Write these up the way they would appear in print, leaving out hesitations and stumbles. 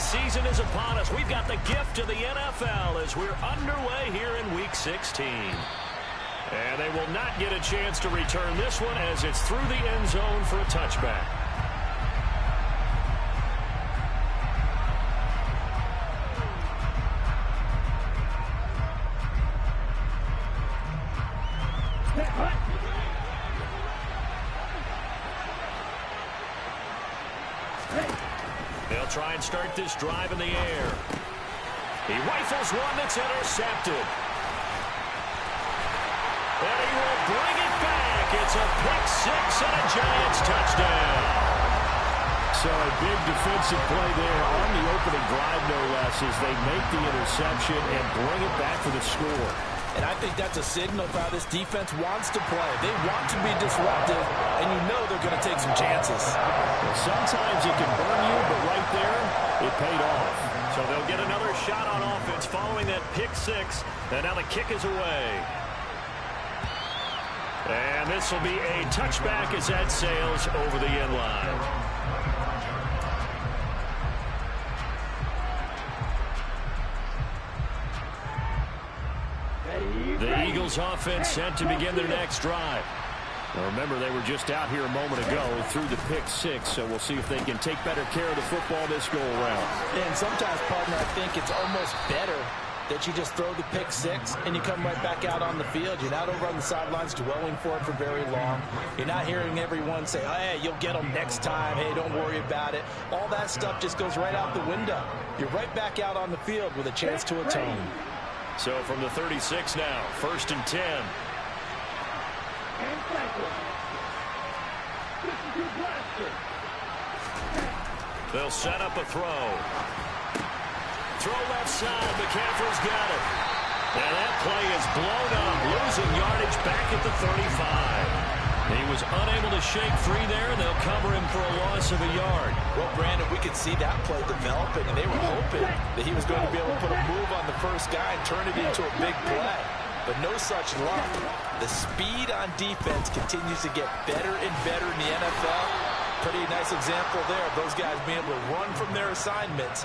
season is upon us. We've got the gift of the NFL as we're underway here in Week 16. And they will not get a chance to return this one as it's through the end zone for a touchback. They'll try and start this drive in the air. He rifles one that's intercepted. And he will bring it back. It's a pick six and a Giants touchdown. So a big defensive play there on the opening drive, no less, as they make the interception and bring it back for the score. And I think that's a signal of how this defense wants to play. They want to be disruptive, and you know they're going to take some chances. Well, sometimes it can burn you, but right there, it paid off. So they'll get another shot on offense following that pick six. And now the kick is away. And this will be a touchback as that sails over the end line. The Eagles offense set to begin their next drive. Now remember, they were just out here a moment ago through the pick six, so we'll see if they can take better care of the football this go-around. And sometimes, partner, I think it's almost better that you just throw the pick six and you come right back out on the field. You're not over on the sidelines dwelling for it for very long. You're not hearing everyone say, oh, hey, you'll get them next time. Hey, don't worry about it. All that stuff just goes right out the window. You're right back out on the field with a chance to atone. So from the 36 now, 1st and 10. They'll set up a throw. Throw left side. McCaffrey's got it. And that play is blown up. Losing yardage back at the 35. He was unable to shake free there, and they'll cover him for a loss of a yard. Well, Brandon, we could see that play developing, and they were hoping that he was going to be able to put a move on the first guy and turn it into a big play. But no such luck. The speed on defense continues to get better and better in the NFL. Pretty nice example there of those guys being able to run from their assignments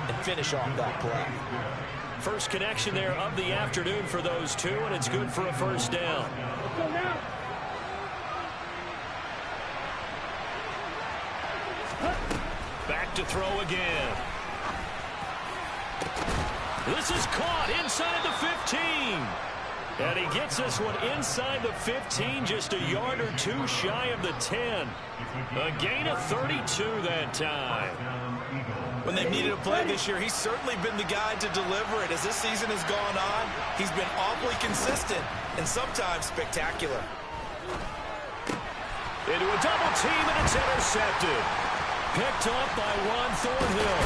and finish off that play. First connection there of the afternoon for those two, and it's good for a first down. Back to throw again. This is caught inside the 15. And he gets this one inside the 15, just a yard or two shy of the 10. A gain of 32 that time. When they've needed a play this year, he's certainly been the guy to deliver it. As this season has gone on, he's been awfully consistent and sometimes spectacular. Into a double team, and it's intercepted. Picked up by Juan Thornhill.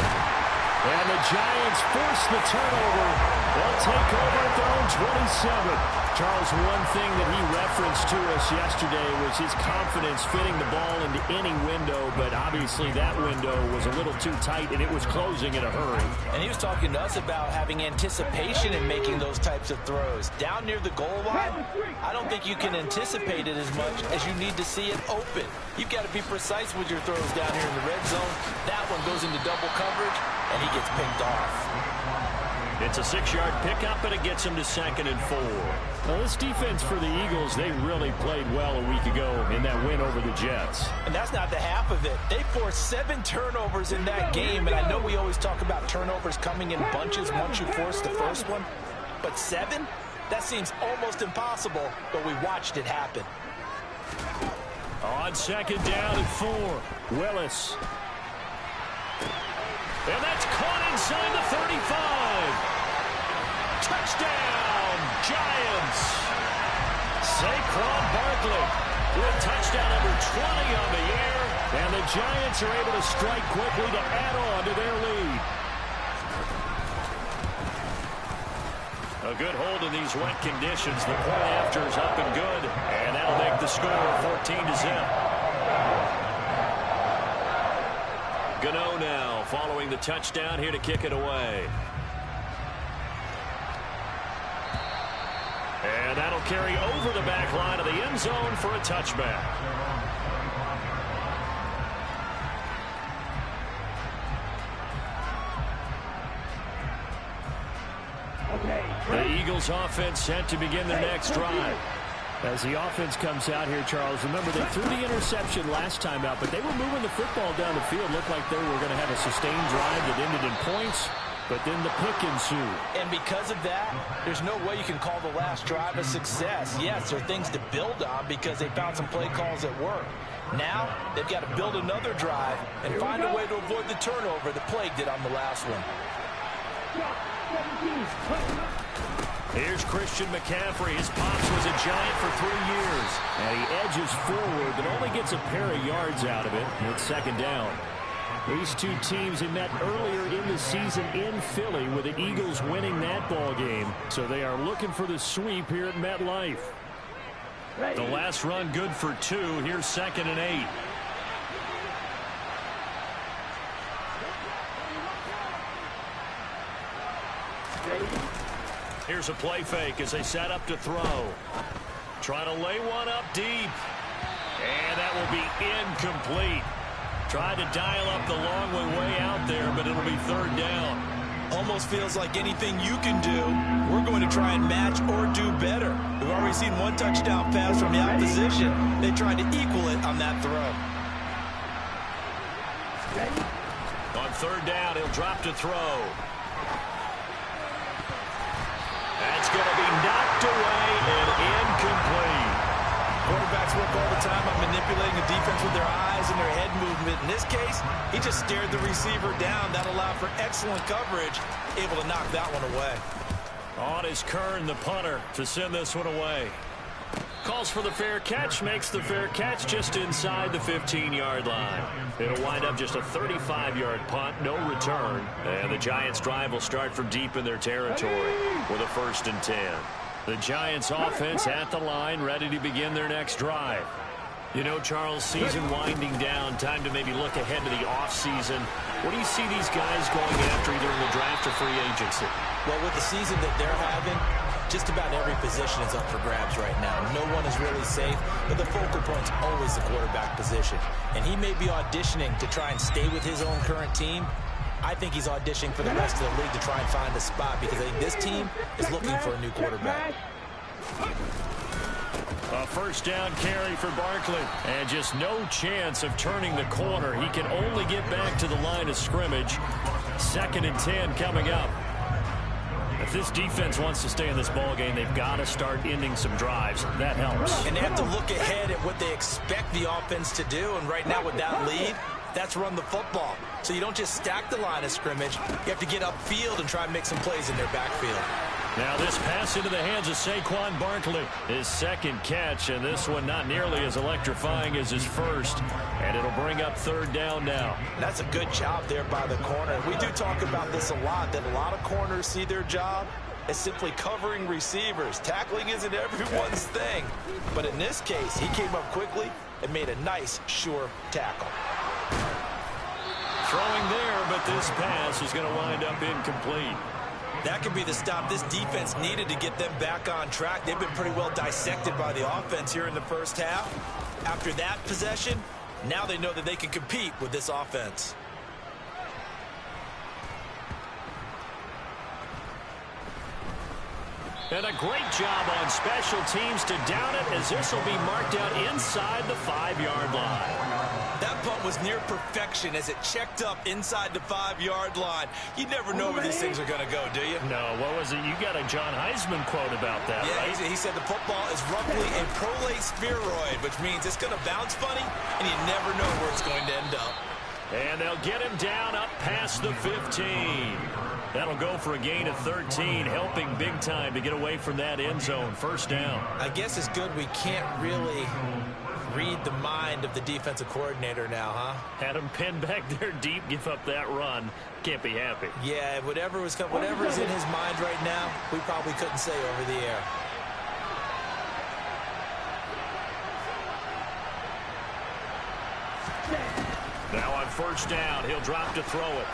And the Giants force the turnover. They'll take over at their own 27. Charles, one thing that he referenced to us yesterday was his confidence fitting the ball into any window, but obviously that window was a little too tight, and it was closing in a hurry. And he was talking to us about having anticipation in making those types of throws. Down near the goal line, I don't think you can anticipate it as much as you need to see it open. You've got to be precise with your throws down here in the red zone. That one goes into double coverage, and he gets picked off. It's a 6-yard pickup, and it gets him to 2nd and 4. Now, this defense for the Eagles, they really played well a week ago in that win over the Jets. And that's not the half of it. They forced 7 turnovers in that game, and I know we always talk about turnovers coming in bunches once you force the first one, but 7? That seems almost impossible, but we watched it happen. On 2nd down and 4, Willis. And that's caught inside the 35. Touchdown, Giants. Saquon Barkley with touchdown number 20 on the year. And the Giants are able to strike quickly to add on to their lead. A good hold in these wet conditions. The point after is up and good. And that'll make the score 14-0. Gano now following the touchdown here to kick it away. And that'll carry over the back line of the end zone for a touchback. Eagles offense set to begin their next drive. As the offense comes out here, Charles, remember they threw the interception last time out, but they were moving the football down the field. Looked like they were going to have a sustained drive that ended in points, but then the pick ensued. And because of that, there's no way you can call the last drive a success. Yes, there are things to build on because they found some play calls that work. Now, they've got to build another drive and find a way to avoid the turnover that plagued it on the last one. Here's Christian McCaffrey. His pops was a Giant for 3 years. And he edges forward, but only gets a pair of yards out of it. It's second down. These two teams had met earlier in the season in Philly with the Eagles winning that ball game. So they are looking for the sweep here at MetLife. The last run good for 2. Here's 2nd and 8. Here's a play fake as they set up to throw. Try to lay one up deep. And that will be incomplete. Tried to dial up the long way out there, but it'll be third down. Almost feels like anything you can do, we're going to try and match or do better. We've already seen one touchdown pass from the opposition. They tried to equal it on that throw. On third down, he'll drop to throw. That's going to be knocked away and incomplete. Quarterbacks work all the time on manipulating the defense with their eyes and their head movement. In this case, he just stared the receiver down. That allowed for excellent coverage, able to knock that one away. On is Kern, the punter, to send this one away. Calls for the fair catch, makes the fair catch just inside the 15-yard line. It'll wind up just a 35-yard punt, no return. And the Giants' drive will start from deep in their territory with a 1st and 10. The Giants' offense at the line, ready to begin their next drive. You know, Charles, season winding down, time to maybe look ahead to the offseason. What do you see these guys going after either in the draft or free agency? Well, with the season that they're having, just about every position is up for grabs right now. No one is really safe, but the focal point's always the quarterback position. And he may be auditioning to try and stay with his own current team. I think he's auditioning for the rest of the league to try and find a spot because I think this team is looking for a new quarterback. A 1st down carry for Barkley. And just no chance of turning the corner. He can only get back to the line of scrimmage. 2nd and 10 coming up. If this defense wants to stay in this ball game, they've got to start ending some drives. That helps. And they have to look ahead at what they expect the offense to do. And right now with that lead, that's run the football. So you don't just stack the line of scrimmage. You have to get upfield and try and make some plays in their backfield. Now this pass into the hands of Saquon Barkley. His 2nd catch, and this one not nearly as electrifying as his first. And it'll bring up 3rd down now. That's a good job there by the corner. We do talk about this a lot, that a lot of corners see their job as simply covering receivers. Tackling isn't everyone's thing. But in this case, he came up quickly and made a nice, sure tackle. Throwing there, but this pass is going to wind up incomplete. That could be the stop this defense needed to get them back on track. They've been pretty well dissected by the offense here in the first half. After that possession, now they know that they can compete with this offense. And a great job on special teams to down it, as this will be marked out inside the 5-yard line. That punt was near perfection as it checked up inside the 5-yard line. You never know where these things are going to go, do you? No, what was it? You got a John Heisman quote about that, yeah, right? He said the football is roughly a prolate spheroid, which means it's going to bounce funny, and you never know where it's going to end up. And they'll get him down up past the 15. That'll go for a gain of 13, helping big time to get away from that end zone. 1st down. I guess it's good we can't really read the mind of the defensive coordinator now, huh? Had him pinned back there deep, give up that run. Can't be happy. Yeah, whatever is in his mind right now, we probably couldn't say over the air. Now on 1st down, he'll drop to throw it.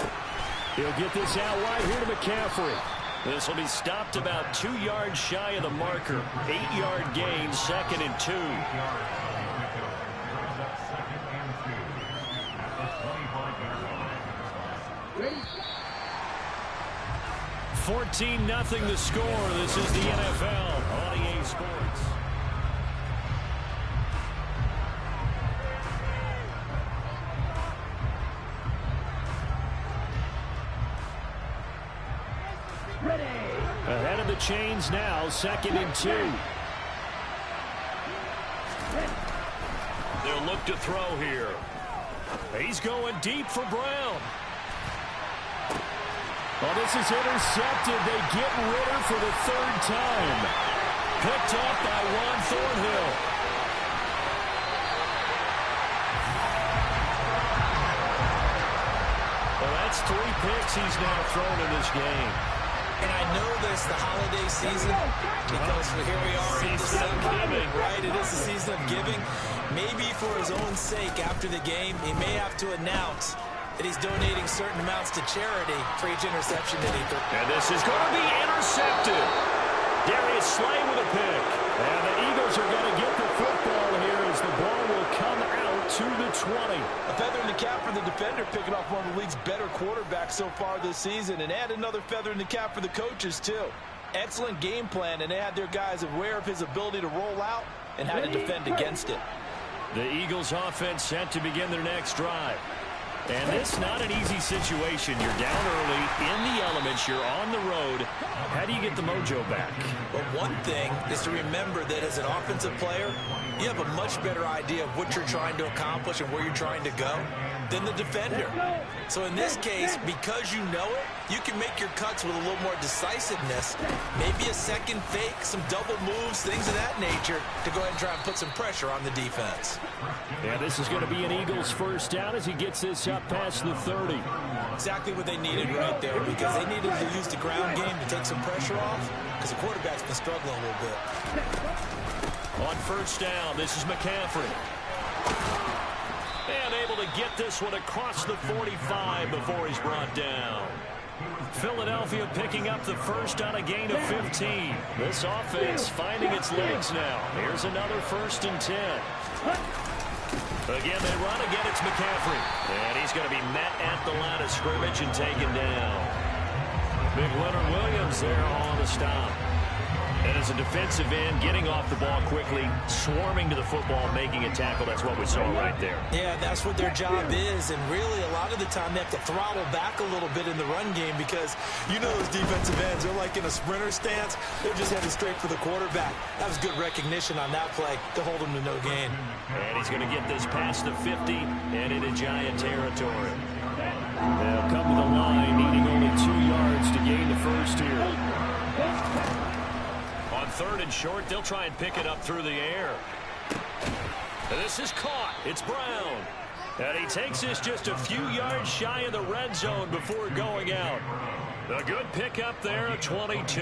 He'll get this out wide here to McCaffrey. This will be stopped about 2 yards shy of the marker. 8-yard gain, 2nd and 2. 14-0 the score. This is the NFL on EA Sports. Ahead of the chains now, 2nd and 2. They'll look to throw here. He's going deep for Brown. Well, this is intercepted. They get Ritter for the 3rd time. Picked off by Juan Thornhill. Well, that's 3 picks he's now thrown in this game. And I know this, the holiday season, because here we are in December, right? It is the season of giving. Maybe for his own sake, after the game, he may have to announce that he's donating certain amounts to charity for each interception that he threw. And this is going to be intercepted. Darius Slay with a pick. And the Eagles are going to get the football here as the ball will come out to the 20. A feather in the cap for the defender, picking off one of the league's better quarterbacks so far this season, and add another feather in the cap for the coaches, too. Excellent game plan, and they had their guys aware of his ability to roll out and how to defend against it. The Eagles offense set to begin their next drive. And it's not an easy situation. You're down early, in the elements, you're on the road. How do you get the mojo back? Well, one thing is to remember that as an offensive player, you have a much better idea of what you're trying to accomplish and where you're trying to go than the defender. So in this case, because you know it, you can make your cuts with a little more decisiveness, maybe a second fake, some double moves, things of that nature, to go ahead and try and put some pressure on the defense. Yeah, this is going to be an Eagles 1st down as he gets this up past the 30. Exactly what they needed right there, because they needed to use the ground game to take some pressure off, because the quarterback's been struggling a little bit. On 1st down, this is McCaffrey. And able to get this one across the 45 before he's brought down. Philadelphia picking up the 1st on a gain of 15. This offense finding its legs now. Here's another 1st and 10. Again, they run. Again, it's McCaffrey. And he's going to be met at the line of scrimmage and taken down. Big Leonard Williams there on the stop. And as a defensive end, getting off the ball quickly, swarming to the football, making a tackle. That's what we saw right there. Yeah, that's what their job is. And really, a lot of the time, they have to throttle back a little bit in the run game because you know those defensive ends, they're like in a sprinter stance. They're just headed straight for the quarterback. That was good recognition on that play to hold him to no gain. And he's going to get this past the 50 and into Giant territory. They'll come to the line, needing only 2 yards to gain the 1st here. On 3rd and short, they'll try and pick it up through the air. And this is caught. It's Brown. And he takes this just a few yards shy of the red zone before going out. A good pickup there, a 22.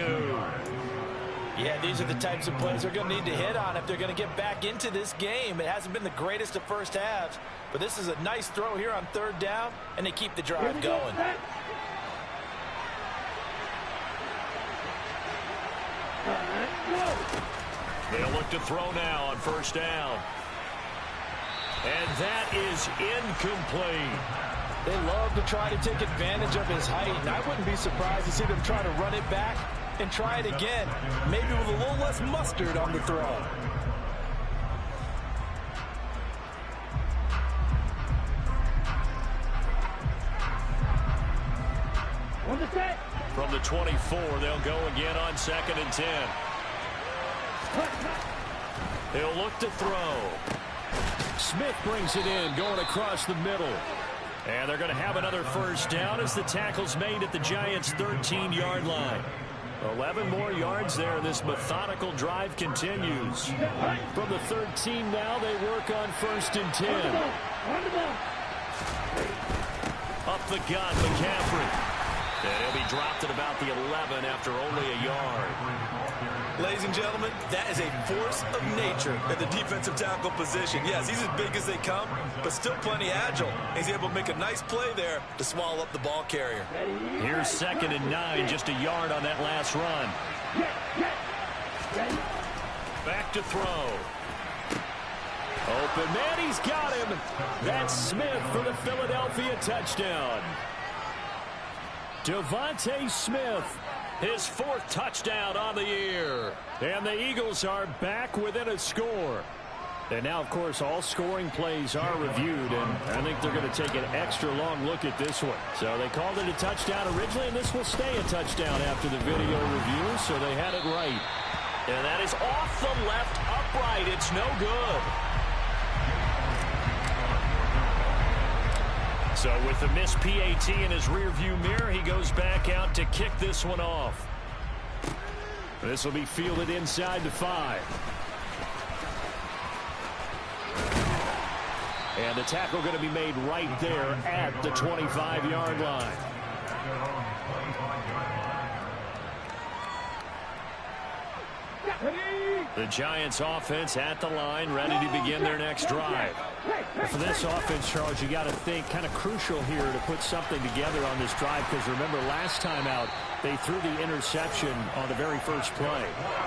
Yeah, these are the types of plays they're going to need to hit on if they're going to get back into this game. It hasn't been the greatest of first halves, but this is a nice throw here on 3rd down, and they keep the drive going. They'll look to throw now on 1st down. And that is incomplete. They love to try to take advantage of his height, and I wouldn't be surprised to see them try to run it back and try it again, maybe with a little less mustard on the throw. From the 24, they'll go again on 2nd and 10. They'll look to throw. Smith brings it in, going across the middle. And they're going to have another 1st down as the tackle's made at the Giants' 13-yard line. 11 more yards there. This methodical drive continues. From the 13 now, they work on 1st and 10. Up the gut, McCaffrey. And he'll be dropped at about the 11 after only a yard. Ladies and gentlemen, that is a force of nature at the defensive tackle position. Yes, he's as big as they come, but still plenty agile. He's able to make a nice play there to swallow up the ball carrier. Here's 2nd and 9, just a yard on that last run. Back to throw. Open man, he's got him. That's Smith for the Philadelphia touchdown. Devontae Smith His 4th touchdown on the year. And the Eagles are back within a score. And now, of course, all scoring plays are reviewed, and I think they're going to take an extra long look at this one. So they called it a touchdown originally, and this will stay a touchdown after the video review, so they had it right. And that is off the left upright. It's no good. So with the missed PAT in his rearview mirror, he goes back out to kick this one off. This will be fielded inside the 5. And the tackle going to be made right there at the 25-yard line. The Giants offense at the line, ready to begin their next drive. For this offense, Charles, you got to think kind of crucial here to put something together on this drive, because remember last time out they threw the interception on the very first play.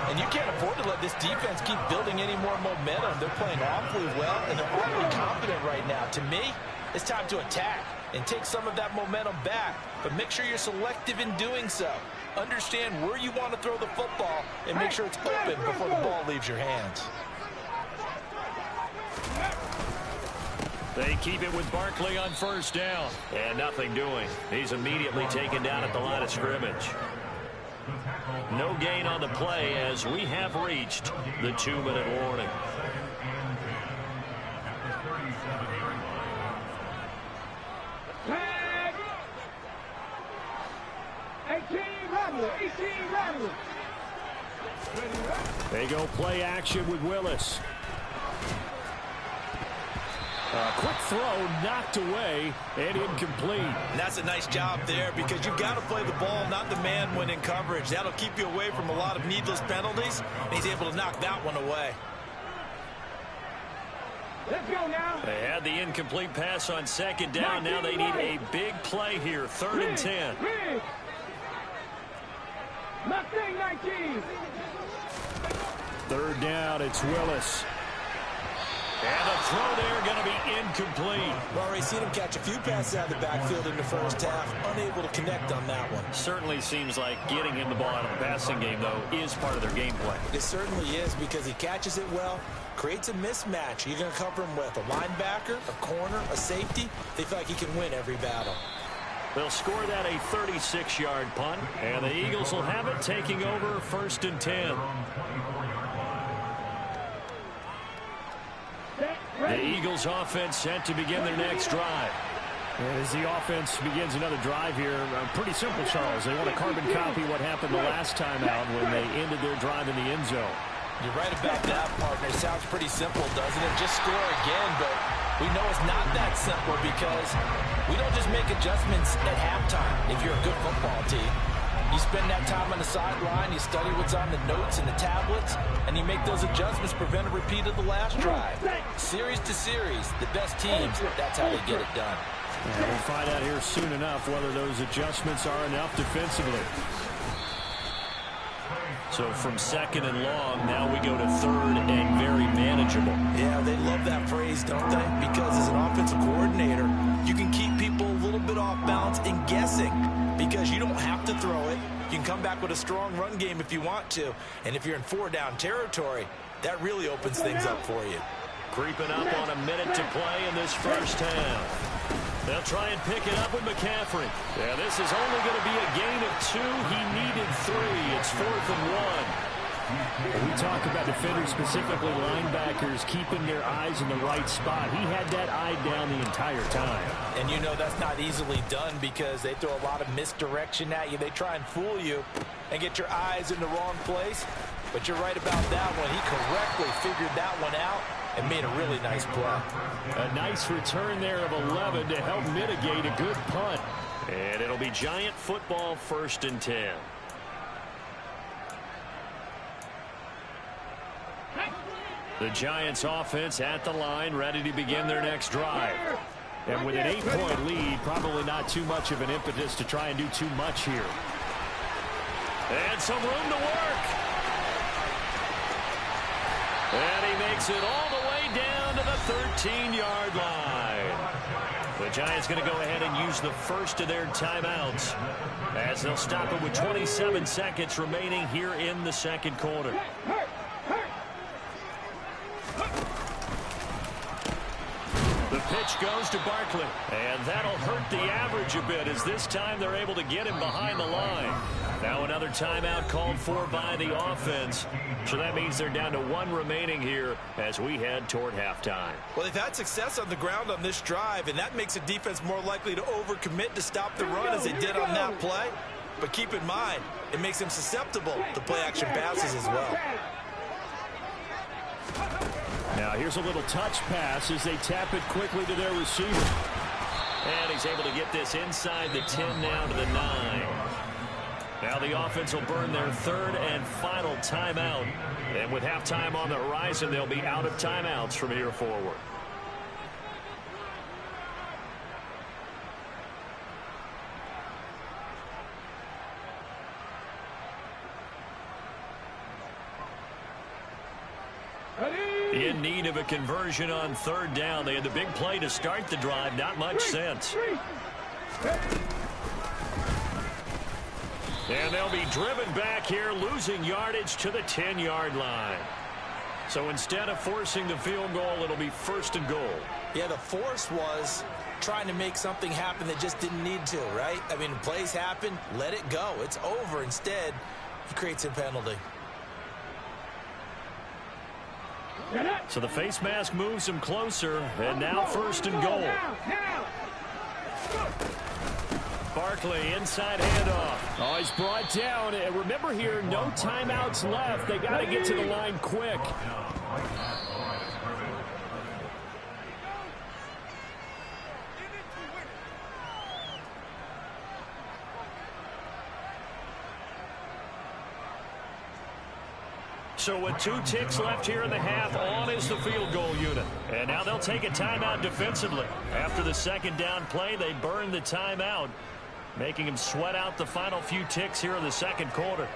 And you can't afford to let this defense keep building any more momentum. They're playing awfully well, and they're awfully confident right now. To me, it's time to attack and take some of that momentum back, but make sure you're selective in doing so. Understand where you want to throw the football and make sure it's open before the ball leaves your hands. They keep it with Barkley on first down. And nothing doing. He's immediately taken down at the line of scrimmage. No gain on the play as we have reached the 2-minute warning. They go play action with Willis. Quick throw knocked away and incomplete. And that's a nice job there, because you've got to play the ball, not the man when in coverage. That'll keep you away from a lot of needless penalties, and he's able to knock that one away. Let's go now. They had the incomplete pass on second down. Now they need a big play here, 3rd and 10. Mustang 19. 3rd down, it's Willis. And the throw there going to be incomplete. We've already seen him catch a few passes out of the backfield in the first half, unable to connect on that one. Certainly seems like getting him the ball out of the passing game, though, is part of their game plan. It certainly is, because he catches it well, creates a mismatch. You're going to cover him with a linebacker, a corner, a safety. They feel like he can win every battle. They'll score that a 36-yard punt, and the Eagles will have it taking over 1st and 10. The Eagles offense set to begin their next drive. As the offense begins another drive here, pretty simple, Charles. They want to carbon copy what happened the last time out when they ended their drive in the end zone. You're right about that, partner. It sounds pretty simple, doesn't it? Just score again, but we know it's not that simple, because we don't just make adjustments at halftime if you're a good football team. You spend that time on the sideline, you study what's on the notes and the tablets, and you make those adjustments, prevent a repeat of the last drive. Series to series, the best teams, that's how they get it done. And we'll find out here soon enough whether those adjustments are enough defensively. So from 2nd and long, now we go to 3rd and very manageable. Yeah, they love that phrase, don't they? Because as an offensive coordinator, you can keep people a little bit off balance and guessing, because you don't have to throw it. You can come back with a strong run game if you want to. And if you're in 4-down territory, that really opens things up for you. Creeping up on a minute to play in this first half. They'll try and pick it up with McCaffrey. Yeah, this is only going to be a gain of 2. He needed 3. It's 4th and 1. We talk about defenders, specifically linebackers, keeping their eyes in the right spot. He had that eye down the entire time. And you know that's not easily done, because they throw a lot of misdirection at you. They try and fool you and get your eyes in the wrong place. But you're right about that one. He correctly figured that one out and made a really nice play. A nice return there of 11 to help mitigate a good punt. And it'll be Giant football, 1st and 10. The Giants offense at the line, ready to begin their next drive. And with an 8-point lead, probably not too much of an impetus to try and do too much here. And some room to work. And he makes it all the way down to the 13-yard line. The Giants going to go ahead and use the first of their timeouts as they'll stop it with 27 seconds remaining here in the second quarter. The pitch goes to Barkley, and that'll hurt the average a bit as this time they're able to get him behind the line. Now another timeout called for by the offense, so that means they're down to one remaining here as we head toward halftime. Well, they've had success on the ground on this drive, and that makes the defense more likely to overcommit to stop the run as they did on that play. But keep in mind, it makes them susceptible to play-action passes as well. Now here's a little touch pass as they tap it quickly to their receiver. And he's able to get this inside the 10 now to the 9. Now the offense will burn their third and final timeout. And with halftime on the horizon, they'll be out of timeouts from here forward. In need of a conversion on third down. They had the big play to start the drive. Not much sense. And they'll be driven back here, losing yardage to the 10-yard line. So instead of forcing the field goal, it'll be first and goal. Yeah, the force was trying to make something happen that just didn't need to, right? I mean, plays happen, let it go. It's over. Instead, he creates a penalty. So the face mask moves him closer, and now first and goal. Barkley, inside handoff. Oh, he's brought down. And remember here, no timeouts left. They got to get to the line quick. So with 2 ticks left here in the half, on is the field goal unit. And now they'll take a timeout defensively. After the second down play, they burn the timeout, making him sweat out the final few ticks here in the second quarter.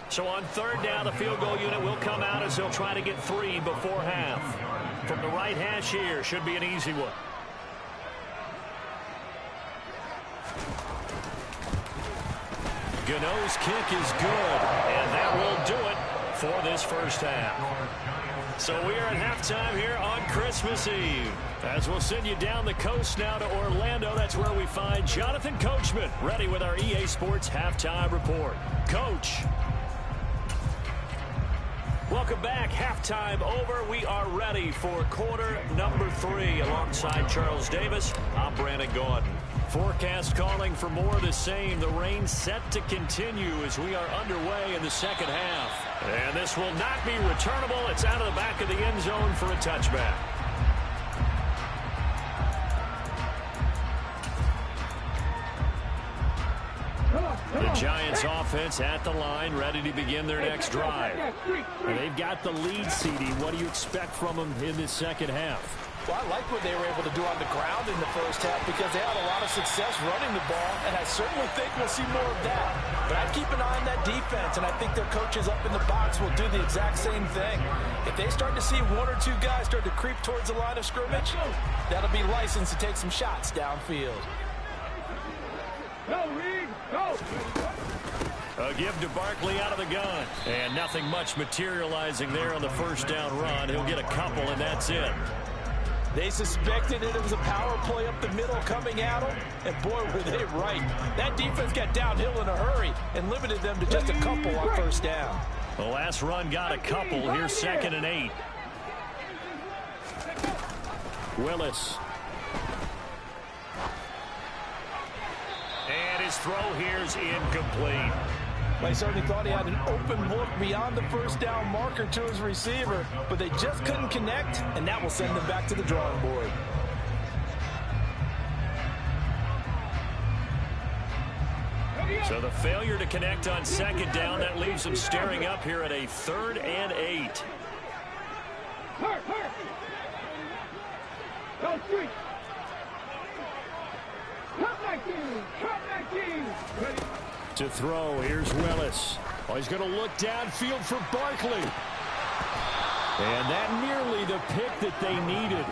So on third down, the field goal unit will come out as they'll try to get 3 before half. From the right hash here, should be an easy one. Gano's kick is good, and that will do it for this first half. So we are at halftime here on Christmas Eve. As we'll send you down the coast now to Orlando, that's where we find Jonathan Coachman ready with our EA Sports Halftime Report. Coach. Welcome back. Halftime over. We are ready for quarter number 3 alongside Charles Davis. I'm Brandon Gaudin. Forecast calling for more of the same. The rain set to continue as we are underway in the second half. And this will not be returnable. It's out of the back of the end zone for a touchback. The Giants offense at the line, ready to begin their next drive. And they've got the lead, CD. What do you expect from them in this second half? Well, I like what they were able to do on the ground in the first half because they had a lot of success running the ball, and I certainly think we'll see more of that. But I'd keep an eye on that defense, and I think their coaches up in the box will do the exact same thing. If they start to see 1 or 2 guys start to creep towards the line of scrimmage, that'll be licensed to take some shots downfield. Go, Reed, go! A give to Barkley out of the gun. And nothing much materializing there on the first down run. He'll get a couple, and that's it. They suspected it was a power play up the middle coming at them, and boy, were they right. That defense got downhill in a hurry and limited them to just a couple on first down. The last run got a couple. Here's 2nd and 8. Willis. And his throw here's incomplete. I certainly thought he had an open look beyond the first down marker to his receiver, but they just couldn't connect, and that will send them back to the drawing board. So the failure to connect on second down, that leaves them staring up here at a 3rd and 8. Go, street! Cut that team! Cut that team! Ready? To throw, here's Willis. Oh, he's going to look downfield for Barkley. And that nearly the pick that they needed.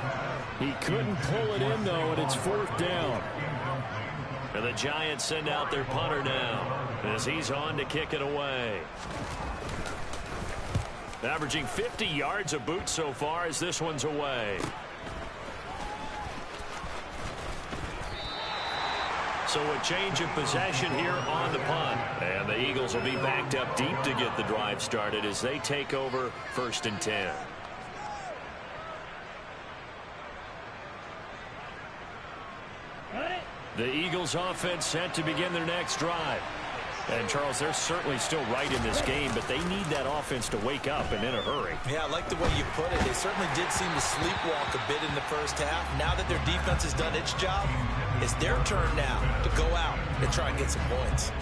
He couldn't pull it in, though, and it's 4th down. And the Giants send out their punter now as he's on to kick it away. Averaging 50 yards a boot so far as this one's away. So a change of possession here on the punt. And the Eagles will be backed up deep to get the drive started as they take over 1st and 10. The Eagles offense set to begin their next drive. And, Charles, they're certainly still right in this game, but they need that offense to wake up and in a hurry. Yeah, I like the way you put it. They certainly did seem to sleepwalk a bit in the first half. Now that their defense has done its job, it's their turn now to go out and try and get some points.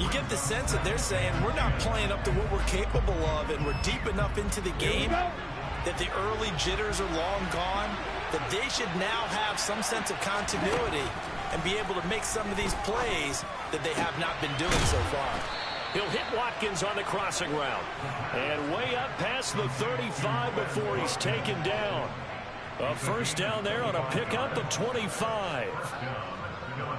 You get the sense that they're saying we're not playing up to what we're capable of, and we're deep enough into the game that the early jitters are long gone, that they should now have some sense of continuity and be able to make some of these plays that they have not been doing so far. He'll hit Watkins on the crossing route. And way up past the 35 before he's taken down. A 1st down there on a pickup of 25.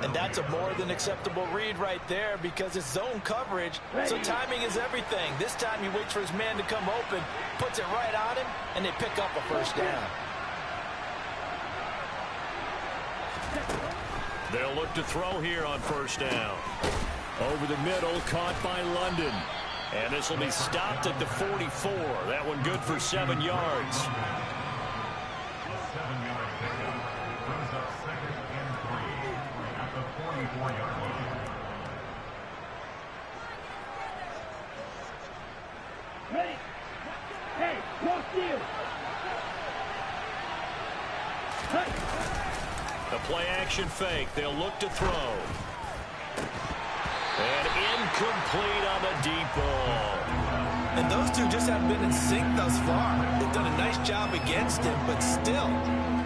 And that's a more than acceptable read right there because it's zone coverage, so timing is everything. This time he waits for his man to come open, puts it right on him, and they pick up a 1st down. They'll look to throw here on 1st down. Over the middle, caught by London. And this will be stopped at the 44. That one good for 7 yards. Ready? Hey, walk you. Hey. The play-action fake. They'll look to throw. And incomplete on the deep ball. And those two just haven't been in sync thus far. They've done a nice job against him, but still,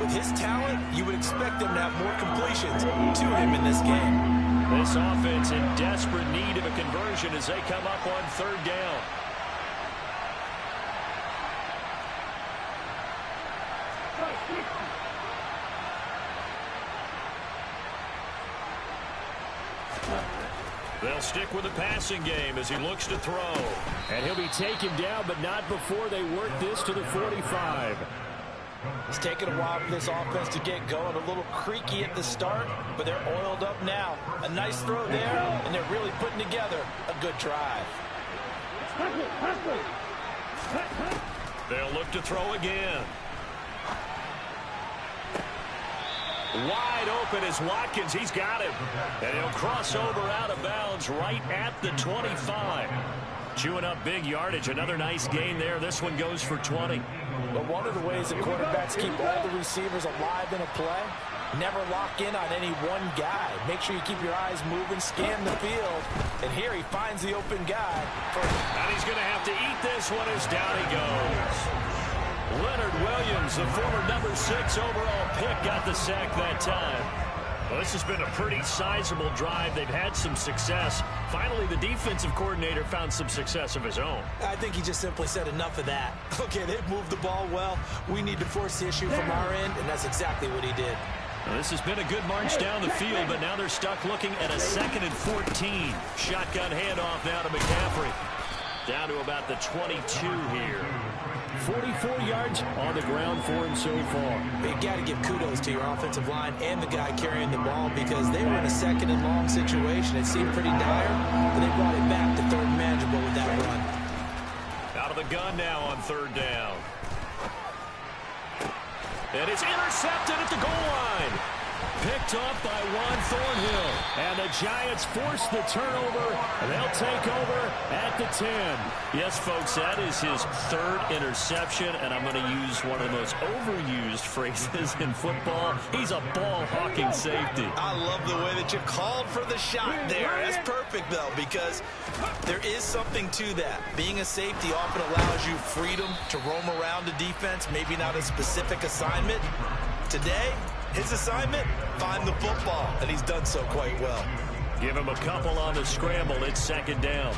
with his talent, you would expect them to have more completions to him in this game. This offense in desperate need of a conversion as they come up on 3rd down. They'll stick with the passing game as he looks to throw. And he'll be taken down, but not before they work this to the 45. It's taken a while for this offense to get going. A little creaky at the start, but they're oiled up now. A nice throw there, and they're really putting together a good drive. They'll look to throw again. Wide open is Watkins. He's got him. And he'll cross over out of bounds right at the 25. Chewing up big yardage. Another nice gain there. This one goes for 20. But one of the ways that quarterbacks keep all the receivers alive in a play, never lock in on any one guy. Make sure you keep your eyes moving, scan the field. And here he finds the open guy. And he's going to have to eat this one as down he goes. Leonard Williams, the former number 6 overall pick, got the sack that time. Well, this has been a pretty sizable drive. They've had some success. Finally, the defensive coordinator found some success of his own. I think he just simply said enough of that. Okay, they've moved the ball well. We need to force the issue from our end, and that's exactly what he did. Well, this has been a good march down the field, but now they're stuck looking at a 2nd and 14. Shotgun handoff now to McCaffrey. Down to about the 22 here. 44 yards on the ground for him so far. You got to give kudos to your offensive line and the guy carrying the ball because they were in a 2nd and long situation. It seemed pretty dire, but they brought it back to 3rd and manageable with that run. Out of the gun now on 3rd down. And it's intercepted at the goal line. Picked off by Juan Thornhill. And the Giants force the turnover. And they'll take over at the 10. Yes, folks, that is his 3rd interception. And I'm going to use one of the most overused phrases in football. He's a ball-hawking safety. I love the way that you called for the shot there. That's perfect, though, because there is something to that. Being a safety often allows you freedom to roam around the defense, maybe not a specific assignment. Today, his assignment, find the football, and he's done so quite well. Give him a couple on the scramble. It's 2nd down.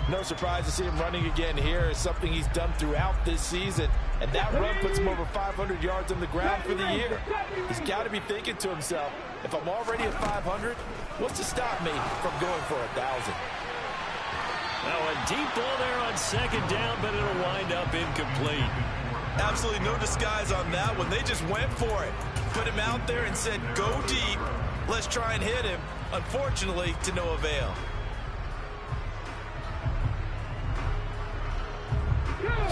No surprise to see him running again here. It's something he's done throughout this season. And that run puts him over 500 yards on the ground for the year. He's got to be thinking to himself, if I'm already at 500, what's to stop me from going for 1,000? Now a deep ball there on second down, but it'll wind up incomplete. Absolutely no disguise on that one. They just went for it. Put him out there and said, go deep. Let's try and hit him. Unfortunately, to no avail.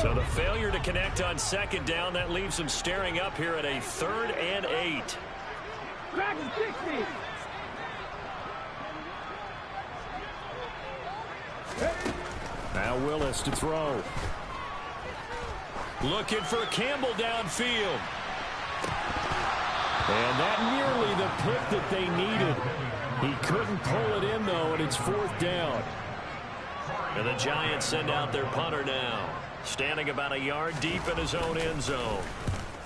So the failure to connect on second down, that leaves him staring up here at a 3rd and 8. Now Willis to throw. Looking for Campbell downfield. And that nearly the pick that they needed. He couldn't pull it in, though, and it's 4th down. And the Giants send out their punter now, standing about a yard deep in his own end zone.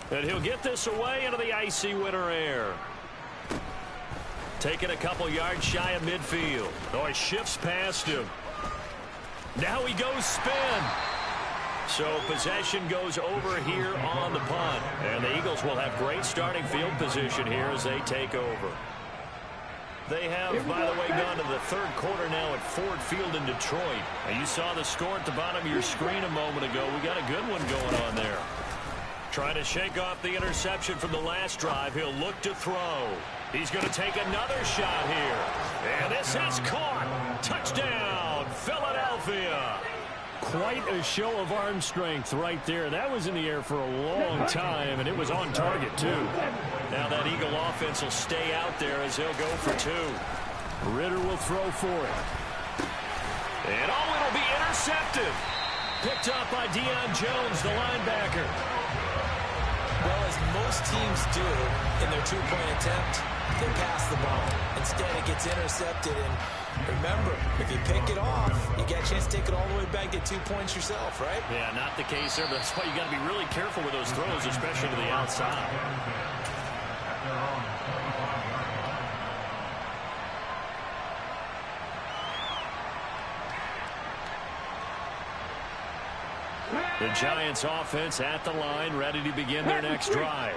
And he'll get this away into the icy winter air. Taking a couple yards shy of midfield. Oh, he shifts past him. Now he goes spin. So possession goes over here on the punt. And the Eagles will have great starting field position here as they take over. They have, by the way, gone to the 3rd quarter now at Ford Field in Detroit. And you saw the score at the bottom of your screen a moment ago. We got a good one going on there. Trying to shake off the interception from the last drive. He'll look to throw. He's going to take another shot here. And this is caught. Touchdown, Philadelphia. Quite a show of arm strength right there. That was in the air for a long time, and it was on target, too. Now that Eagle offense will stay out there as they'll go for 2. Ritter will throw for it. And, oh, it'll be intercepted. Picked up by Deion Jones, the linebacker. Well, as most teams do in their 2-point attempt, they pass the ball. Instead, it gets intercepted. And remember, if you pick it off, you get a chance to take it all the way back, get 2 points yourself, right? Yeah, not the case there, but that's why you got to be really careful with those throws, especially to the outside. The Giants offense at the line, ready to begin their next drive.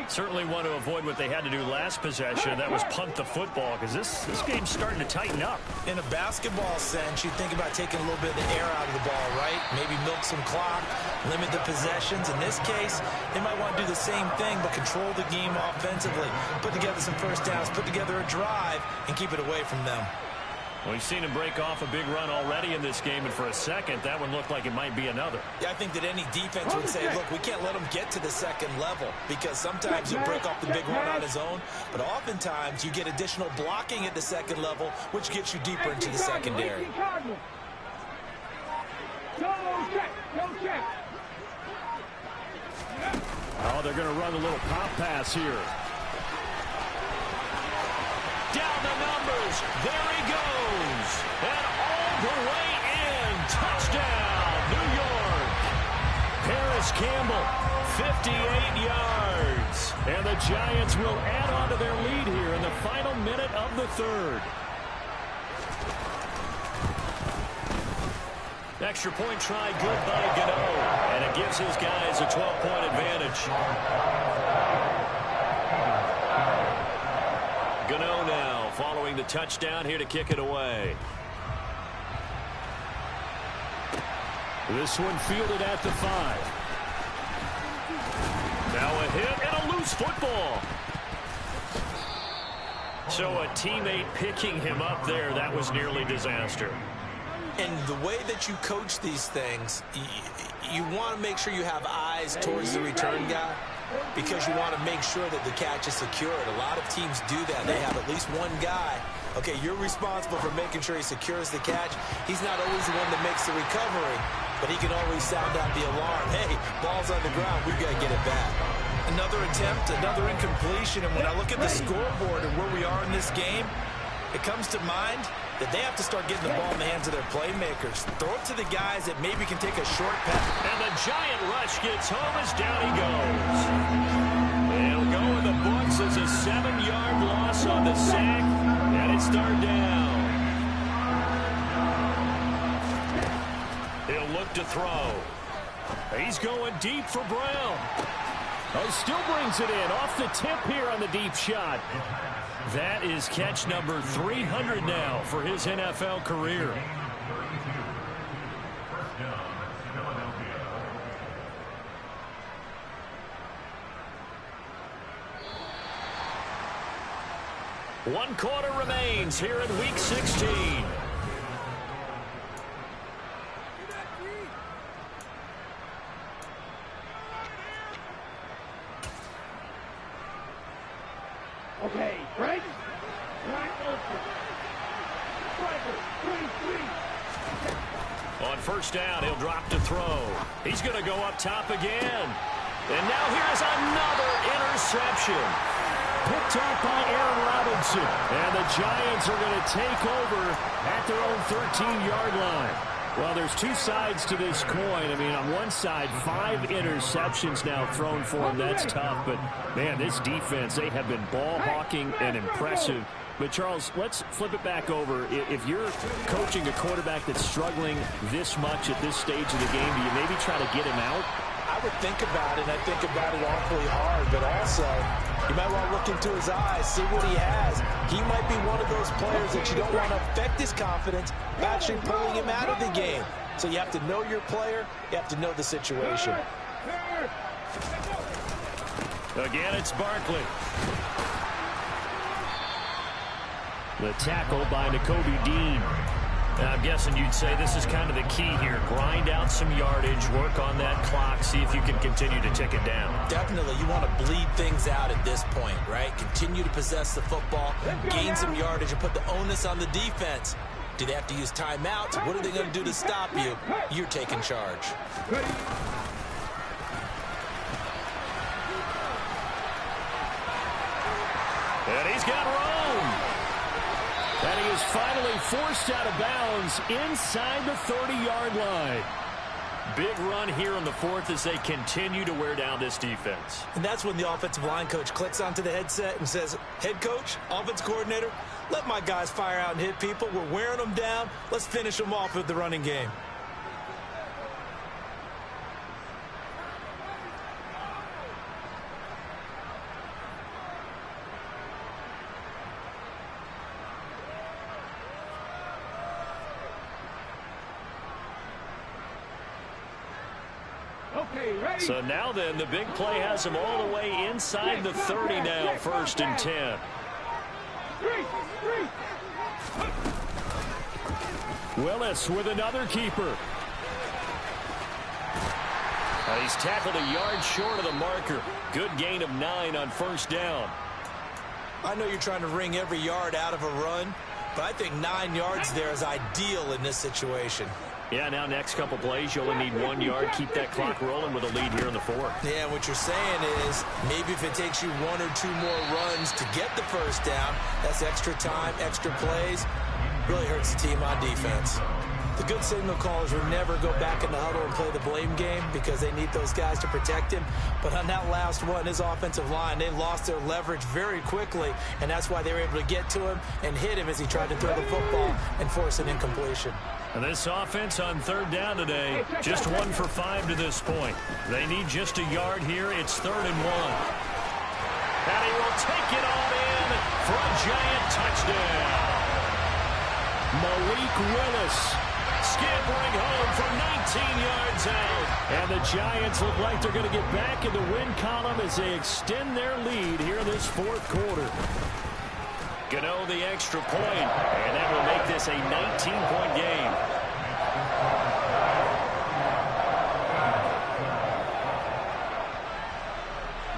Certainly want to avoid what they had to do last possession. That was punt the football, because this game's starting to tighten up. In a basketball sense, you think about taking a little bit of the air out of the ball, right? Maybe milk some clock, limit the possessions. In this case, they might want to do the same thing, but control the game offensively. Put together some first downs, put together a drive, and keep it away from them. Well, we've seen him break off a big run already in this game, and for a second, that one looked like it might be another. Yeah, I think that any defense would say, look, we can't let him get to the second level, because sometimes he'll break off the big run on his own, but oftentimes you get additional blocking at the second level, which gets you deeper into the secondary. Oh, they're going to run a little pop pass here. Down the numbers. There he goes. And all the way in. Touchdown, New York. Paris Campbell, 58 yards. And the Giants will add on to their lead here in the final minute of the 3rd. Extra point try good by Gano. And it gives his guys a 12-point advantage. Gano now following the touchdown here to kick it away. This one fielded at the 5. Now a hit and a loose football. So a teammate picking him up there, that was nearly disaster. And the way that you coach these things, you want to make sure you have eyes towards the return guy, because you want to make sure that the catch is secured. A lot of teams do that. They have at least one guy. Okay, you're responsible for making sure he secures the catch. He's not always the one that makes the recovery, but he can always sound out the alarm. Hey, ball's on the ground. We've got to get it back. Another attempt, another incompletion. And when I look at the scoreboard and where we are in this game, it comes to mind that they have to start getting the ball in the hands of their playmakers. Throw it to the guys that maybe can take a short pass. And the giant rush gets home as down he goes. It'll go in the books as a 7-yard loss on the sack, and it's 3rd down. He'll look to throw. He's going deep for Brown. Oh, he still brings it in off the tip here on the deep shot. That is catch number 300 now for his NFL career. One quarter remains here in Week 16. Okay, break. On first down, he'll drop to throw. He's going to go up top again. And now here's another interception. Picked off by Aaron Robinson. And the Giants are going to take over at their own 13-yard line. Well, there's two sides to this coin. I mean, on one side, 5 interceptions now thrown for him. That's tough. But, man, this defense, they have been ball hawking and impressive. But, Charles, let's flip it back over. If you're coaching a quarterback that's struggling this much at this stage of the game, do you maybe try to get him out? I would think about it, and I think about it awfully hard. But also, you might want to look into his eyes, see what he has. He might be one of those players that you don't want to affect his confidence by actually pulling him out of the game. So you have to know your player. You have to know the situation. Again, it's Barkley. The tackle by Nakobe Dean. I'm guessing you'd say this is kind of the key here. Grind out some yardage, work on that clock, see if you can continue to tick it down. Definitely, you want to bleed things out at this point, right? Continue to possess the football, gain some yardage, and put the onus on the defense. Do they have to use timeouts? What are they going to do to stop you? You're taking charge. And he's got Rome. And he is finally forced out of bounds inside the 30-yard line. Big run here in the fourth as they continue to wear down this defense. And that's when the offensive line coach clicks onto the headset and says, head coach, offense coordinator, let my guys fire out and hit people. We're wearing them down. Let's finish them off with the running game. So now then, the big play has him all the way inside the 30 now, 1st and 10. Willis with another keeper. He's tackled a yard short of the marker. Good gain of 9 on 1st down. I know you're trying to wring every yard out of a run, but I think 9 yards there is ideal in this situation. Yeah, now next couple plays, you only need 1 yard. Keep that clock rolling with a lead here in the 4th. Yeah, what you're saying is maybe if it takes you 1 or 2 more runs to get the 1st down, that's extra time, extra plays. Really hurts the team on defense. The good signal callers will never go back in the huddle and play the blame game because they need those guys to protect him. But on that last one, his offensive line, they lost their leverage very quickly, and that's why they were able to get to him and hit him as he tried to throw the football and force an incompletion. And this offense on 3rd down today, just 1 for 5 to this point. They need just a yard here. It's 3rd and 1. And he will take it all in for a giant touchdown. Malik Willis scampering home from 19 yards out. And the Giants look like they're going to get back in the win column as they extend their lead here in this 4th quarter. Gano the extra point, and that will make this a 19-point game.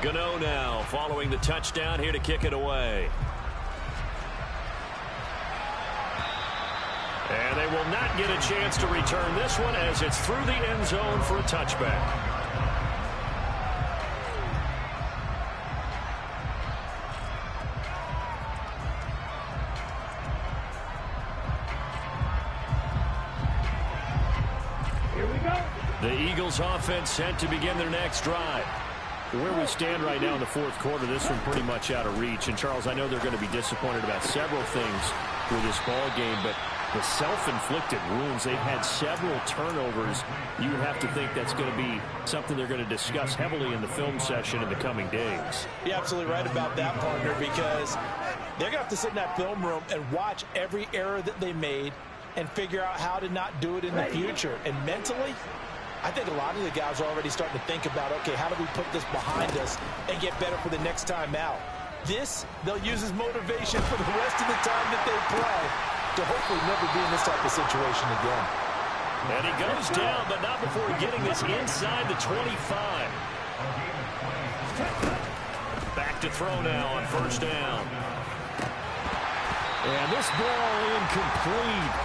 Gano now following the touchdown here to kick it away. And they will not get a chance to return this one as it's through the end zone for a touchback. The Eagles offense set to begin their next drive. Where we stand right now in the 4th quarter, this one pretty much out of reach. And, Charles, I know they're going to be disappointed about several things with this ball game, but the self-inflicted wounds. They've had several turnovers. You would have to think that's going to be something they're going to discuss heavily in the film session in the coming days. You're absolutely right about that, partner, because they're going to have to sit in that film room and watch every error that they made and figure out how to not do it in the future. And mentally, I think a lot of the guys are already starting to think about, okay, how do we put this behind us and get better for the next time out? This, they'll use as motivation for the rest of the time that they play to hopefully never be in this type of situation again. And he goes down, but not before getting this inside the 25. Back to throw now on first down. And this ball incomplete.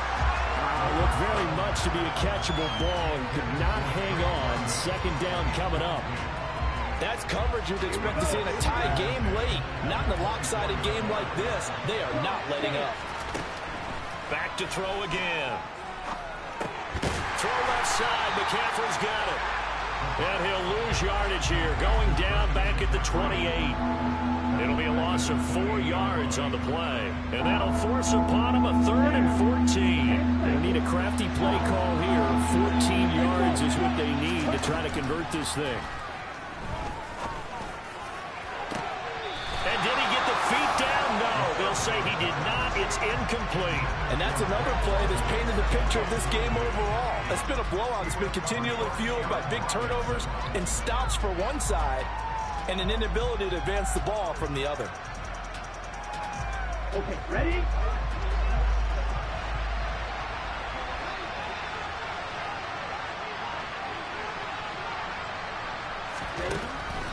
Looked very much to be a catchable ball. He could not hang on. Second down coming up. That's coverage you'd expect to see in a tie game late. Not in a lopsided game like this. They are not letting up. Back to throw again. Throw left side. McCaffrey's got it. And he'll lose yardage here. Going down back at the 28. It'll be a loss of 4 yards on the play. And that'll force upon him a 3rd and 14. They need a crafty play call here. 14 yards is what they need to try to convert this thing. And did he get the feet down? No. They'll say he did not. It's incomplete. And that's another play that's painted the picture of this game overall. It's been a blowout. It's been continually fueled by big turnovers and stops for one side and an inability to advance the ball from the other. Okay, ready?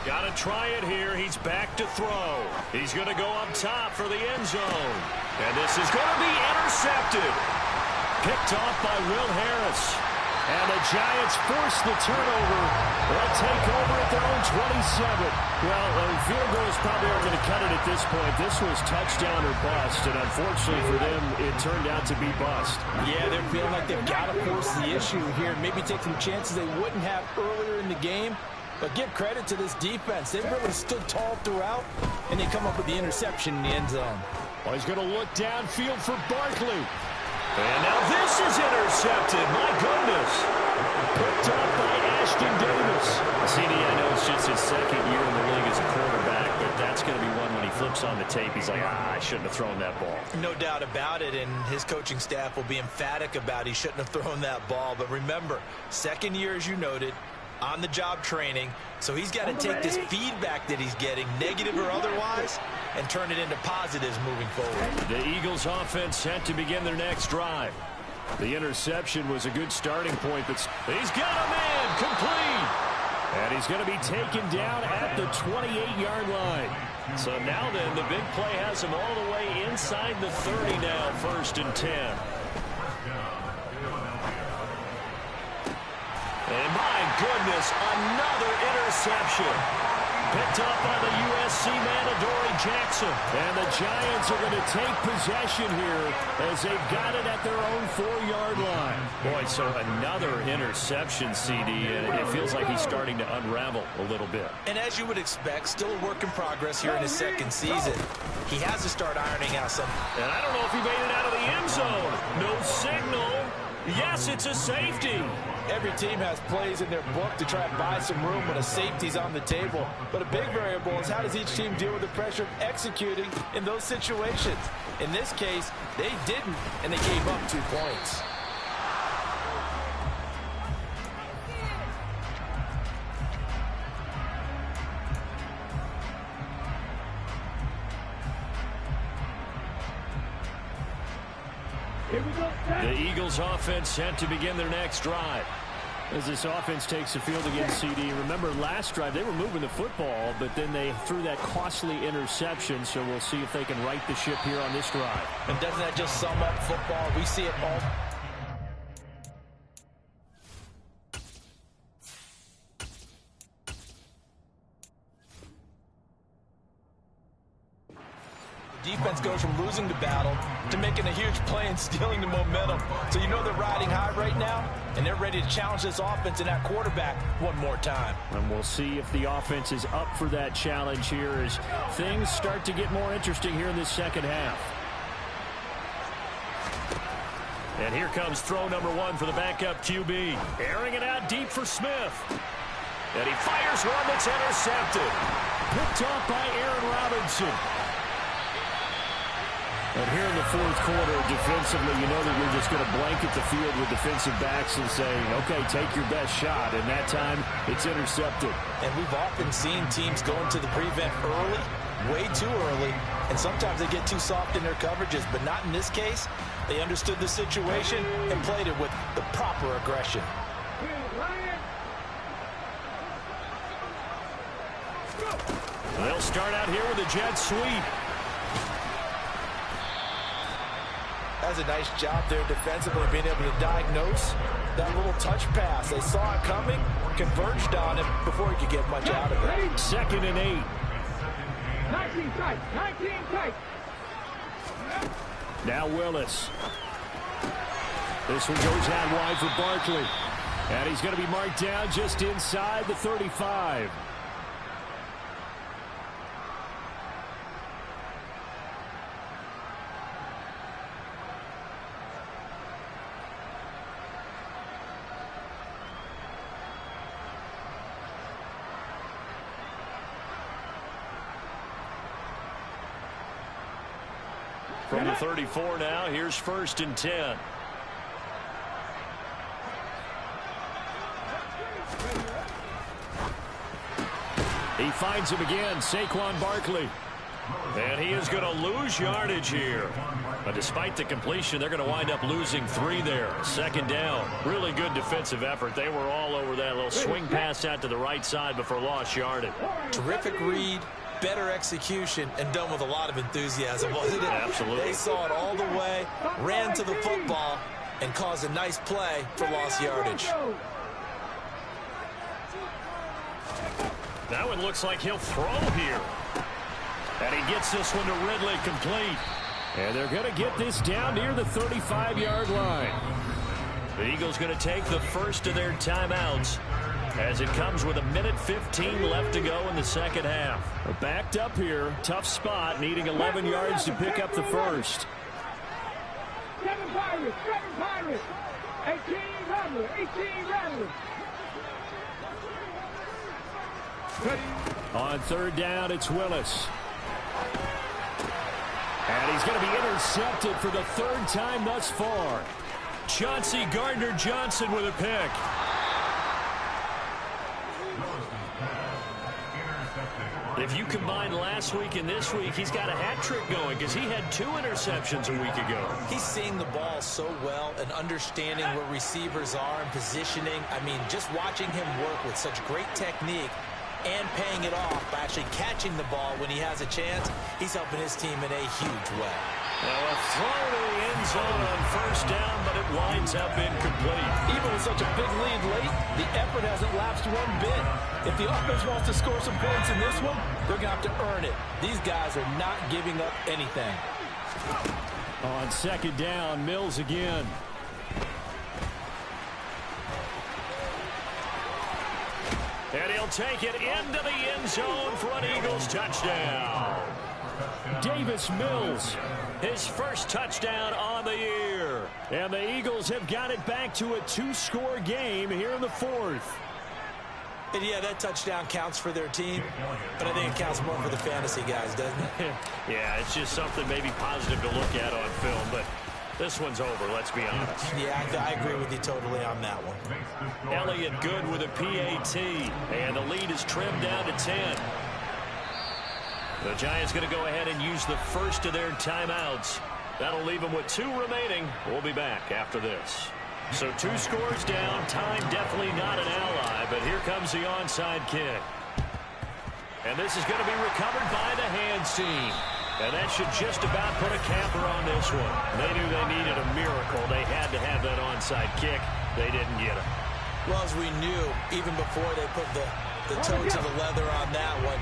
Got to try it here. He's back to throw. He's going to go up top for the end zone. And this is going to be intercepted. Picked off by Will Harris. And the Giants force the turnover. They'll take over at their own 27. Well, field goals probably aren't going to cut it at this point. This was touchdown or bust, and unfortunately for them, it turned out to be bust. Yeah, they're feeling like they've got to force the issue here. Maybe take some chances they wouldn't have earlier in the game. But give credit to this defense. They've really stood tall throughout, and they come up with the interception in the end zone. Well, he's going to look downfield for Barkley. And now this is intercepted. My goodness. Picked up by Ashton Davis. CD, I know it's just his second year in the league as a quarterback, but that's going to be one when he flips on the tape. He's like, I shouldn't have thrown that ball. No doubt about it, and his coaching staff will be emphatic about he shouldn't have thrown that ball. But remember, second year, as you noted, on-the-job training, so he's got to take this feedback that he's getting, negative or otherwise, and turn it into positives moving forward. The Eagles offense set to begin their next drive. The interception was a good starting point, but he's got a man complete. And he's going to be taken down at the 28-yard line. So now then, the big play has him all the way inside the 30 now, 1st and 10. And my goodness, another interception. Picked up by the USC man, Adoree Jackson. And the Giants are going to take possession here as they've got it at their own 4-yard line. Boy, so another interception, CD, and it feels like he's starting to unravel a little bit. And as you would expect, still a work in progress here in his second season. He has to start ironing out some. And I don't know if he made it out of the end zone. No signal. Yes, it's a safety. Every team has plays in their book to try and buy some room when a safety's on the table. But a big variable is how does each team deal with the pressure of executing in those situations. In this case, they didn't, and they gave up 2 points. Here we go. The Eagles offense set to begin their next drive. As this offense takes the field against CD. Remember, last drive, they were moving the football, but then they threw that costly interception, so we'll see if they can right the ship here on this drive. And doesn't that just sum up football? We see it all. Defense goes from losing the battle to making a huge play and stealing the momentum. So you know they're riding high right now, and they're ready to challenge this offense and that quarterback one more time. And we'll see if the offense is up for that challenge here as things start to get more interesting here in this second half. And here comes throw number 1 for the backup QB. Airing it out deep for Smith. And he fires one that's intercepted. Picked off by Aaron Robinson. And here in the fourth quarter, defensively, you know that you're just going to blanket the field with defensive backs and saying, okay, take your best shot. And that time, it's intercepted. And we've often seen teams go into the prevent early, way too early, and sometimes they get too soft in their coverages, but not in this case. They understood the situation and played it with the proper aggression. They'll start out here with a jet sweep. That's a nice job there defensively, being able to diagnose that little touch pass. They saw it coming, converged on it before he could get much out of it. 2nd and 8. 19 tight, 19 tight. Now Willis. This one goes out wide for Barkley. And he's going to be marked down just inside the 35. From the 34 now, here's 1st and 10. He finds him again, Saquon Barkley. And he is going to lose yardage here. But despite the completion, they're going to wind up losing 3 there. 2nd down. Really good defensive effort. They were all over that little swing pass out to the right side before lost yardage. Terrific read. Better execution, and done with a lot of enthusiasm, wasn't it? Absolutely. They saw it all the way, ran to the football, and caused a nice play for lost yardage. That one looks like he'll throw here. And he gets this one to Ridley complete. And they're going to get this down near the 35-yard line. The Eagles going to take the first of their timeouts, as it comes with 1:15 left to go in the second half. Backed up here, tough spot, needing 11 yards to pick up the first. 7 Pirates, 18 Rattlers, 18 Rattlers. On 3rd down, it's Willis. And he's going to be intercepted for the 3rd time thus far. Chauncey Gardner-Johnson with a pick. If you combine last week and this week, he's got a hat trick going because he had 2 interceptions a week ago. He's seeing the ball so well and understanding where receivers are and positioning. I mean, just watching him work with such great technique and paying it off by actually catching the ball when he has a chance, he's helping his team in a huge way. Now a throw to the end zone on 1st down, but it winds up incomplete. Even with such a big lead late, the effort hasn't lapsed one bit. If the offense wants to score some points in this one, they're going to have to earn it. These guys are not giving up anything. On 2nd down, Mills again. And he'll take it into the end zone for an Eagles touchdown. Davis Mills, his first touchdown on the year. And the Eagles have got it back to a 2-score game here in the 4th. And yeah, that touchdown counts for their team, but I think it counts more for the fantasy guys, doesn't it? Yeah, it's just something maybe positive to look at on film, but this one's over, let's be honest. Yeah, I agree with you totally on that one. Elliott good with a PAT, and the lead is trimmed down to 10. The Giants going to go ahead and use the first of their timeouts. That'll leave them with 2 remaining. We'll be back after this. So 2 scores down. Time definitely not an ally, but here comes the onside kick. And this is going to be recovered by the hands team. And that should just about put a capper on this one. They knew they needed a miracle. They had to have that onside kick. They didn't get it. Well, as we knew, even before they put the toe to the leather on that one,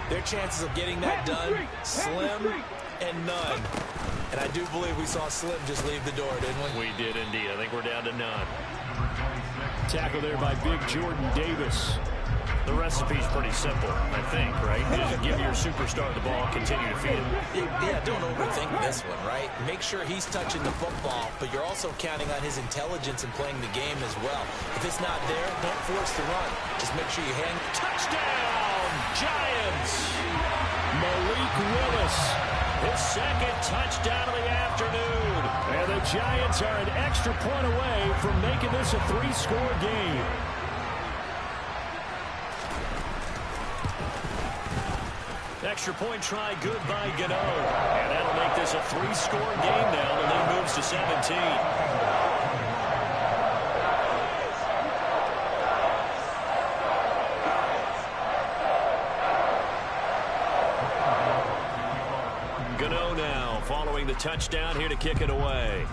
their chances of getting that done, slim and none. And I do believe we saw Slim just leave the door, didn't we? We did indeed. I think we're down to none. Tackle there by big Jordan Davis. The recipe's pretty simple, I think, right? You just give your superstar the ball, continue to feed him. Yeah, don't overthink this one, right? Make sure he's touching the football, but you're also counting on his intelligence in playing the game as well. If it's not there, don't force the run. Just make sure you hang. Touchdown, Giants! Malik Willis, his second touchdown of the afternoon. And the Giants are an extra point away from making this a 3-score game. Extra point try good by Gano. And that'll make this a 3-score game now. The lead moves to 17. Gano now following the touchdown here to kick it away.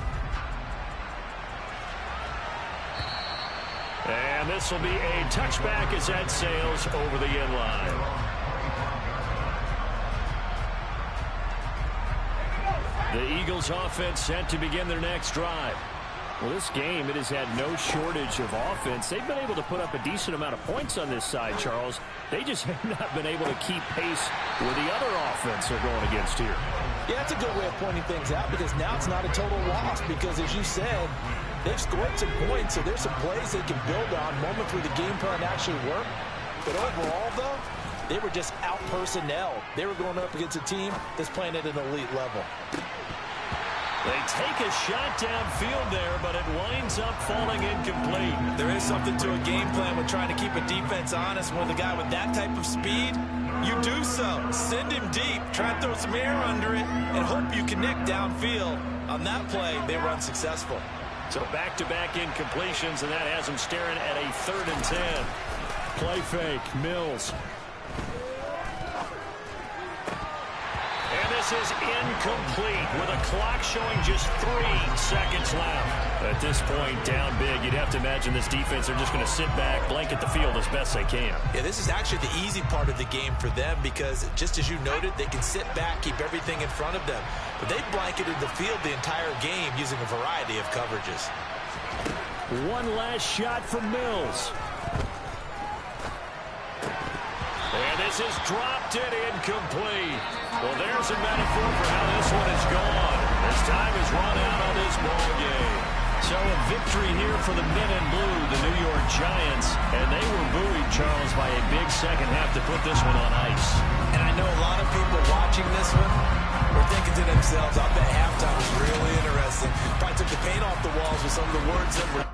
And this will be a touchback as that sails over the end line. The Eagles offense set to begin their next drive. Well, this game, it has had no shortage of offense. They've been able to put up a decent amount of points on this side, Charles. They just have not been able to keep pace with the other offense they're going against here. Yeah, that's a good way of pointing things out because now it's not a total loss because, as you said, they've scored some points, so there's some plays they can build on, moments where the game plan actually worked. But overall, though, they were just out-personnel. They were going up against a team that's playing at an elite level. They take a shot downfield there, but it winds up falling incomplete. There is something to a game plan with trying to keep a defense honest. With a guy with that type of speed, you do so. Send him deep, try and throw some air under it, and hope you connect downfield. On that play, they were unsuccessful. So back-to-back incompletions, and that has them staring at a 3rd and 10. Play fake, Mills. And this is incomplete with a clock showing just 3 seconds left. At this point, down big, you'd have to imagine this defense are just going to sit back, blanket the field as best they can. Yeah, this is actually the easy part of the game for them because, just as you noted, they can sit back, keep everything in front of them. But they've blanketed the field the entire game using a variety of coverages. One last shot from Mills. And this is dropped it incomplete. Well, there's a metaphor for how this one is gone. As time is run out on this ball game. So a victory here for the men in blue, the New York Giants. And they were buoyed, Charles, by a big second half to put this one on ice. And I know a lot of people watching this one were thinking to themselves, I bet halftime was really interesting. Probably took the paint off the walls with some of the words that were